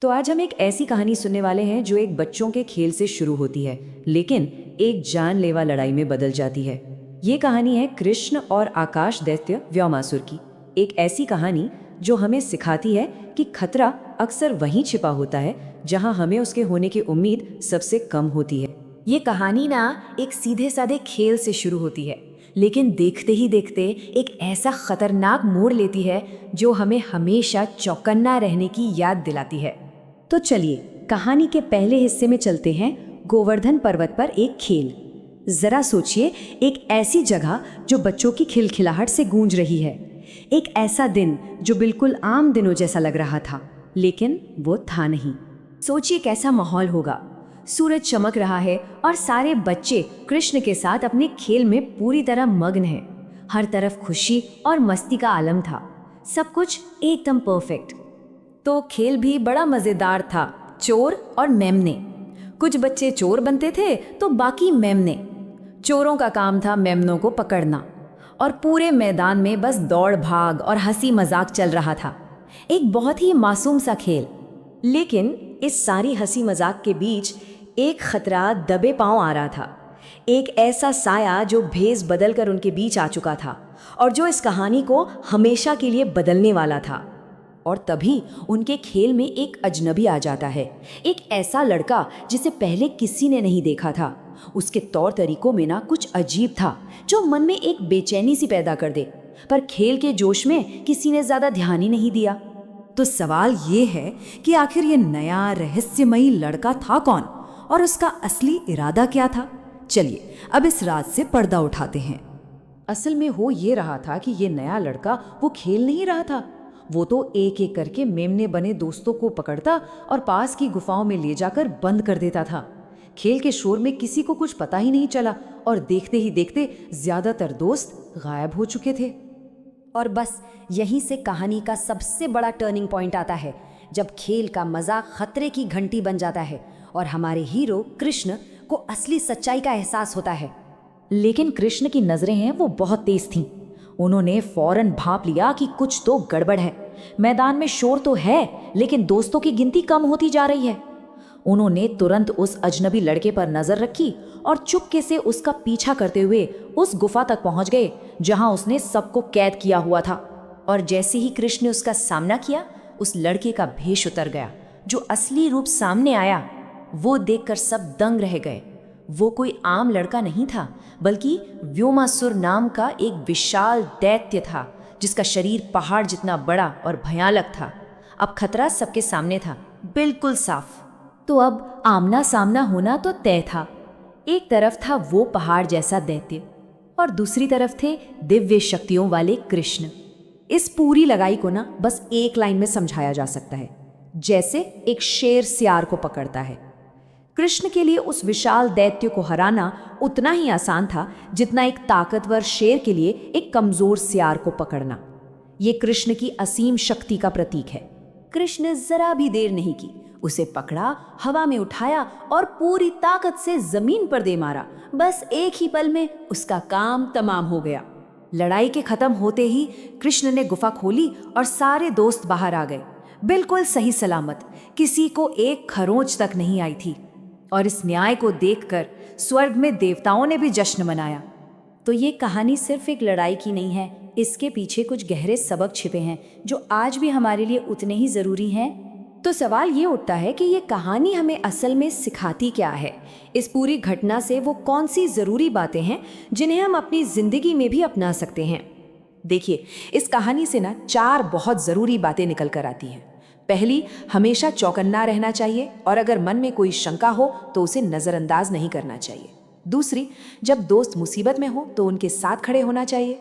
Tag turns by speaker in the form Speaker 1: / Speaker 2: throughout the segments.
Speaker 1: तो आज हम एक ऐसी कहानी सुनने वाले हैं जो एक बच्चों के खेल से शुरू होती है लेकिन एक जानलेवा लड़ाई में बदल जाती है। ये कहानी है कृष्ण और आकाश दैत्य व्योमासुर की। एक ऐसी कहानी जो हमें सिखाती है कि खतरा अक्सर वहीं छिपा होता है जहां हमें उसके होने की उम्मीद सबसे कम होती है। ये कहानी ना एक सीधे साधे खेल से शुरू होती है लेकिन देखते ही देखते एक ऐसा खतरनाक मोड़ लेती है जो हमें हमेशा चौकन्ना रहने की याद दिलाती है। तो चलिए कहानी के पहले हिस्से में चलते हैं। गोवर्धन पर्वत पर एक खेल। जरा सोचिए, एक ऐसी जगह जो बच्चों की खिलखिलाहट से गूंज रही है। एक ऐसा दिन जो बिल्कुल आम दिनों जैसा लग रहा था लेकिन वो था नहीं। सोचिए कैसा माहौल होगा। सूरज चमक रहा है और सारे बच्चे कृष्ण के साथ अपने खेल में पूरी तरह मग्न हैं। हर तरफ खुशी और मस्ती का आलम था, सब कुछ एकदम परफेक्ट। तो खेल भी बड़ा मजेदार था, चोर और मेमने। कुछ बच्चे चोर बनते थे तो बाकी मेमने। चोरों का काम था मेमनों को पकड़ना और पूरे मैदान में बस दौड़ भाग और हंसी मजाक चल रहा था। एक बहुत ही मासूम सा खेल। लेकिन इस सारी हंसी मजाक के बीच एक खतरा दबे पांव आ रहा था। एक ऐसा साया जो भेस बदलकर उनके बीच आ चुका था और जो इस कहानी को हमेशा के लिए बदलने वाला था। और तभी उनके खेल में एक अजनबी आ जाता है, एक ऐसा लड़का जिसे पहले किसी ने नहीं देखा था। उसके तौर तरीकों में ना कुछ अजीब था जो मन में एक बेचैनी सी पैदा कर दे, पर खेल के जोश में किसी ने ज्यादा ध्यान ही नहीं दिया। तो सवाल ये है कि आखिर ये नया रहस्यमयी लड़का था कौन और उसका असली इरादा क्या था। चलिए अब इस राज से पर्दा उठाते हैं। असल में हो ये रहा था कि ये नया लड़का वो खेल नहीं रहा था। वो तो एक एक करके मेमने बने दोस्तों को पकड़ता और पास की गुफाओं में ले जाकर बंद कर देता था। खेल के शोर में किसी को कुछ पता ही नहीं चला और देखते ही देखते ज्यादातर दोस्त गायब हो चुके थे। और बस यहीं से कहानी का सबसे बड़ा टर्निंग पॉइंट आता है, जब खेल का मजा खतरे की घंटी बन जाता है और हमारे हीरो कृष्ण को असली सच्चाई का एहसास होता है। लेकिन कृष्ण की नजरें हैं वो बहुत तेज थीं। उन्होंने फौरन भांप लिया कि कुछ तो गड़बड़ है। मैदान में शोर तो है लेकिन दोस्तों की गिनती कम होती जा रही है। उन्होंने तुरंत उस अजनबी लड़के पर नजर रखी और चुपके से उसका पीछा करते हुए उस गुफा तक पहुंच गए जहां उसने सबको कैद किया हुआ था। और जैसे ही कृष्ण ने उसका सामना किया, उस लड़के का भेष उतर गया। जो असली रूप सामने आया वो देखकर सब दंग रह गए। वो कोई आम लड़का नहीं था बल्कि व्योमासुर नाम का एक विशाल दैत्य था जिसका शरीर पहाड़ जितना बड़ा और भयानक था। अब खतरा सबके सामने था, बिल्कुल साफ। तो अब आमना सामना होना तो तय था। एक तरफ था वो पहाड़ जैसा दैत्य और दूसरी तरफ थे दिव्य शक्तियों वाले कृष्ण। इस पूरी लगाई को ना बस एक लाइन में समझाया जा सकता है, जैसे एक शेर सियार को पकड़ता है। कृष्ण के लिए उस विशाल दैत्य को हराना उतना ही आसान था जितना एक ताकतवर शेर के लिए एक कमजोर सियार को पकड़ना। ये कृष्ण की असीम शक्ति का प्रतीक है। कृष्ण ने जरा भी देर नहीं की, उसे पकड़ा, हवा में उठाया और पूरी ताकत से जमीन पर दे मारा। बस एक ही पल में उसका काम तमाम हो गया। लड़ाई के खत्म होते ही कृष्ण ने गुफा खोली और सारे दोस्त बाहर आ गए, बिल्कुल सही सलामत। किसी को एक खरोंच तक नहीं आई थी। और इस न्याय को देखकर स्वर्ग में देवताओं ने भी जश्न मनाया। तो ये कहानी सिर्फ एक लड़ाई की नहीं है, इसके पीछे कुछ गहरे सबक छिपे हैं जो आज भी हमारे लिए उतने ही जरूरी हैं। तो सवाल ये उठता है कि ये कहानी हमें असल में सिखाती क्या है। इस पूरी घटना से वो कौन सी जरूरी बातें हैं जिन्हें हम अपनी जिंदगी में भी अपना सकते हैं। देखिए, इस कहानी से ना 4 बहुत जरूरी बातें निकल कर आती हैं। पहली, हमेशा चौकन्ना रहना चाहिए और अगर मन में कोई शंका हो तो उसे नजरअंदाज नहीं करना चाहिए। दूसरी, जब दोस्त मुसीबत में हो तो उनके साथ खड़े होना चाहिए।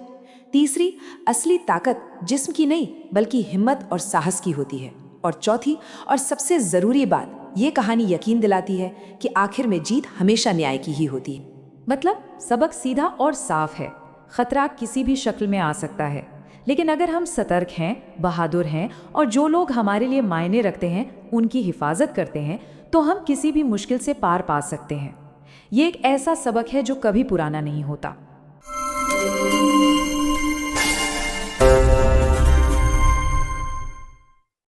Speaker 1: तीसरी, असली ताकत जिस्म की नहीं बल्कि हिम्मत और साहस की होती है। और चौथी और सबसे जरूरी बात, ये कहानी यकीन दिलाती है कि आखिर में जीत हमेशा न्याय की ही होती है। मतलब सबक सीधा और साफ है। खतरा किसी भी शक्ल में आ सकता है, लेकिन अगर हम सतर्क हैं, बहादुर हैं और जो लोग हमारे लिए मायने रखते हैं उनकी हिफाजत करते हैं तो हम किसी भी मुश्किल से पार पा सकते हैं। ये एक ऐसा सबक है जो कभी पुराना नहीं होता।